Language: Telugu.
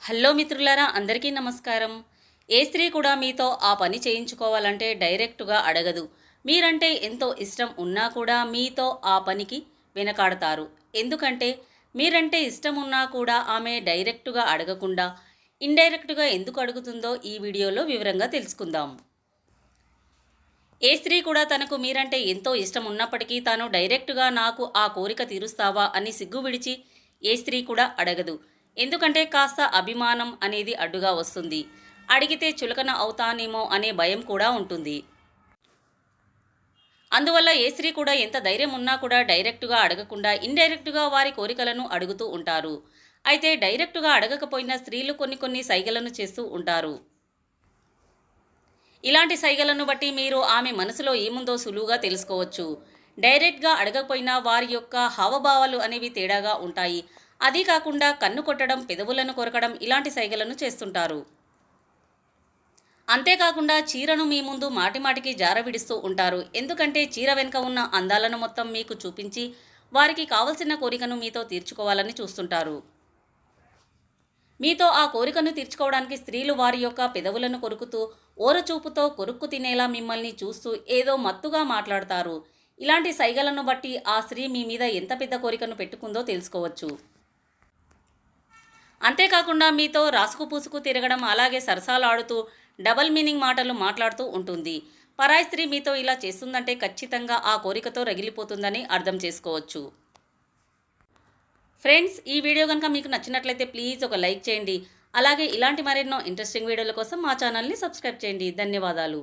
హలో మిత్రులారా, అందరికీ నమస్కారం. ఏ స్త్రీ కూడా మీతో ఆ పని చేయించుకోవాలంటే డైరెక్టుగా అడగదు. మీరంటే ఎంతో ఇష్టం ఉన్నా కూడా మీతో ఆ పనికి వెనకాడతారు. ఎందుకంటే మీరంటే ఇష్టం ఉన్నా కూడా ఆమె డైరెక్టుగా అడగకుండా ఇండైరెక్టుగా ఎందుకు అడుగుతుందో ఈ వీడియోలో వివరంగా తెలుసుకుందాం. ఏ స్త్రీ కూడా తనకు మీరంటే ఎంతో ఇష్టం ఉన్నప్పటికీ తాను డైరెక్టుగా నాకు ఆ కోరిక తీరుస్తావా అని సిగ్గు విడిచి ఏ స్త్రీ కూడా అడగదు. ఎందుకంటే కాస్త అభిమానం అనేది అడ్డుగా వస్తుంది. అడిగితే చులకన అవుతానేమో అనే భయం కూడా ఉంటుంది. అందువల్ల ఏ స్త్రీ కూడా ఎంత ధైర్యం ఉన్నా కూడా డైరెక్టుగా అడగకుండా ఇండైరెక్టుగా వారి కోరికలను అడుగుతూ ఉంటారు. అయితే డైరెక్టుగా అడగకపోయినా స్త్రీలు కొన్ని సైగలను చేస్తూ ఉంటారు. ఇలాంటి సైగలను బట్టి మీరు ఆమె మనసులో ఏముందో సులువుగా తెలుసుకోవచ్చు. డైరెక్ట్గా అడగకపోయినా వారి యొక్క హావభావాలు అనేవి తేడాగా ఉంటాయి. అదీ కాకుండా కన్ను కొట్టడం, పెదవులను కొరకడం ఇలాంటి సైగలను చేస్తుంటారు. అంతేకాకుండా చీరను మీ ముందు మాటిమాటికి జారవిడిస్తూ ఉంటారు. ఎందుకంటే చీర వెనుక ఉన్న అందాలను మొత్తం మీకు చూపించి వారికి కావలసిన కోరికను మీతో తీర్చుకోవాలని చూస్తుంటారు. మీతో ఆ కోరికను తీర్చుకోవడానికి స్త్రీలు వారి యొక్క పెదవులను కొరుకుతూ ఓరచూపుతో కొరుక్కు తినేలా మిమ్మల్ని చూస్తూ ఏదో మత్తుగా మాట్లాడతారు. ఇలాంటి సైగలను బట్టి ఆ స్త్రీ మీ మీద ఎంత పెద్ద కోరికను పెట్టుకుందో తెలుసుకోవచ్చు. అంతేకాకుండా మీతో రాసుకు పూసుకు తిరగడం, అలాగే సరసాలాడుతూ డబల్ మీనింగ్ మాటలు మాట్లాడుతూ ఉంటుంది. పరాయి స్త్రీ మీతో ఇలా చేస్తుందంటే ఖచ్చితంగా ఆ కోరికతో రగిలిపోతుందని అర్థం చేసుకోవచ్చు. ఫ్రెండ్స్, ఈ వీడియో కనుక మీకు నచ్చినట్లయితే ప్లీజ్ ఒక లైక్ చేయండి. అలాగే ఇలాంటి మరెన్నో ఇంట్రెస్టింగ్ వీడియోల కోసం మా ఛానల్ని సబ్స్క్రైబ్ చేయండి. ధన్యవాదాలు.